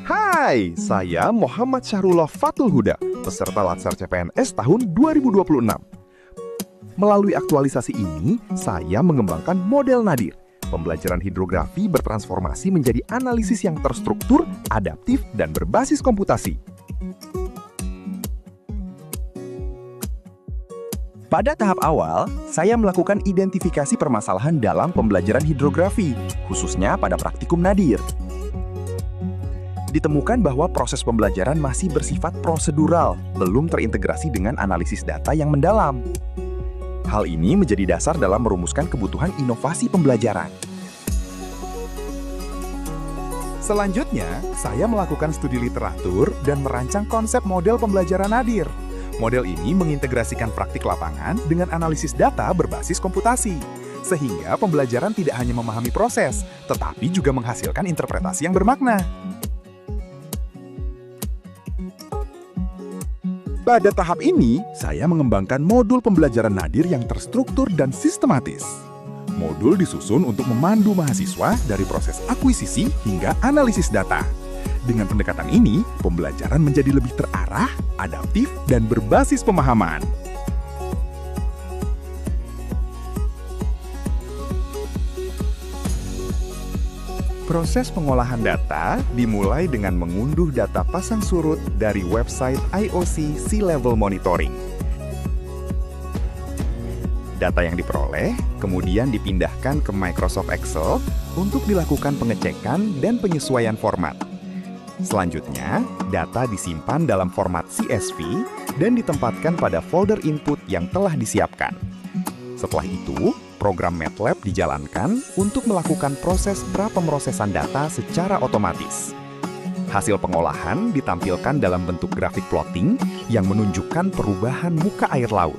Hai, saya Muhammad Syahrullah Fatul Huda, peserta Latsar CPNS tahun 2026. Melalui aktualisasi ini, saya mengembangkan model nadir. Pembelajaran hidrografi bertransformasi menjadi analisis yang terstruktur, adaptif, dan berbasis komputasi. Pada tahap awal, saya melakukan identifikasi permasalahan dalam pembelajaran hidrografi, khususnya pada praktikum nadir. Ditemukan bahwa proses pembelajaran masih bersifat prosedural, belum terintegrasi dengan analisis data yang mendalam. Hal ini menjadi dasar dalam merumuskan kebutuhan inovasi pembelajaran. Selanjutnya, saya melakukan studi literatur dan merancang konsep model pembelajaran nadir. Model ini mengintegrasikan praktik lapangan dengan analisis data berbasis komputasi, sehingga pembelajaran tidak hanya memahami proses, tetapi juga menghasilkan interpretasi yang bermakna. Pada tahap ini, saya mengembangkan modul pembelajaran nadir yang terstruktur dan sistematis. Modul disusun untuk memandu mahasiswa dari proses akuisisi hingga analisis data. Dengan pendekatan ini, pembelajaran menjadi lebih terarah, adaptif, dan berbasis pemahaman. Proses pengolahan data dimulai dengan mengunduh data pasang surut dari website IOC Sea Level Monitoring. Data yang diperoleh kemudian dipindahkan ke Microsoft Excel untuk dilakukan pengecekan dan penyesuaian format. Selanjutnya, data disimpan dalam format CSV dan ditempatkan pada folder input yang telah disiapkan. Setelah itu, program MATLAB dijalankan untuk melakukan proses prapemrosesan data secara otomatis. Hasil pengolahan ditampilkan dalam bentuk grafik plotting yang menunjukkan perubahan muka air laut.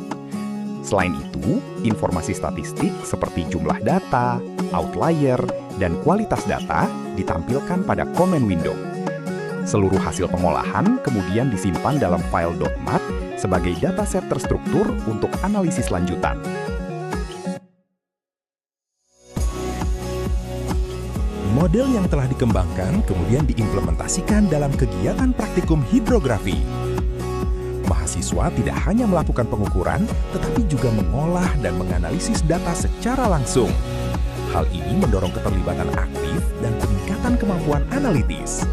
Selain itu, informasi statistik seperti jumlah data, outlier, dan kualitas data ditampilkan pada comment window. Seluruh hasil pengolahan kemudian disimpan dalam file .mat sebagai dataset terstruktur untuk analisis lanjutan. Model yang telah dikembangkan kemudian diimplementasikan dalam kegiatan praktikum hidrografi. Mahasiswa tidak hanya melakukan pengukuran, tetapi juga mengolah dan menganalisis data secara langsung. Hal ini mendorong keterlibatan aktif dan peningkatan kemampuan analitis.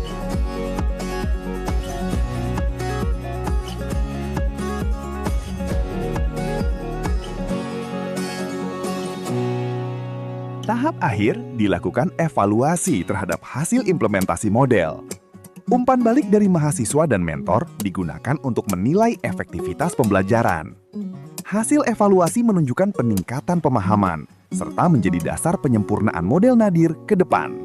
Tahap akhir dilakukan evaluasi terhadap hasil implementasi model. Umpan balik dari mahasiswa dan mentor digunakan untuk menilai efektivitas pembelajaran. Hasil evaluasi menunjukkan peningkatan pemahaman, serta menjadi dasar penyempurnaan model nadir ke depan.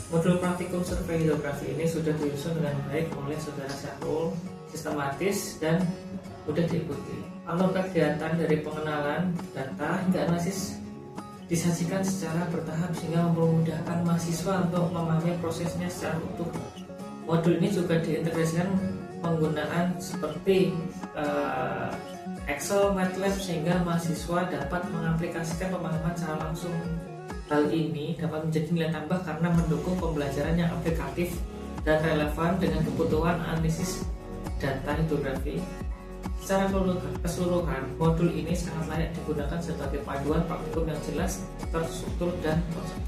Modul praktikum survei hidrografi ini sudah disusun dengan baik oleh Saudara Syahrul, sistematis dan mudah diikuti. Alur kegiatan dari pengenalan data hingga analisis disajikan secara bertahap sehingga memudahkan mahasiswa untuk memahami prosesnya secara utuh. Modul ini juga diintegrasikan penggunaan seperti Excel, MATLAB sehingga mahasiswa dapat mengaplikasikan pemahaman secara langsung. Hal ini dapat menjadi nilai tambah karena mendukung pembelajaran yang aplikatif dan relevan dengan kebutuhan analisis data hidrografi. Secara keseluruhan, modul ini sangat layak digunakan sebagai panduan praktikum yang jelas, terstruktur, dan konsep.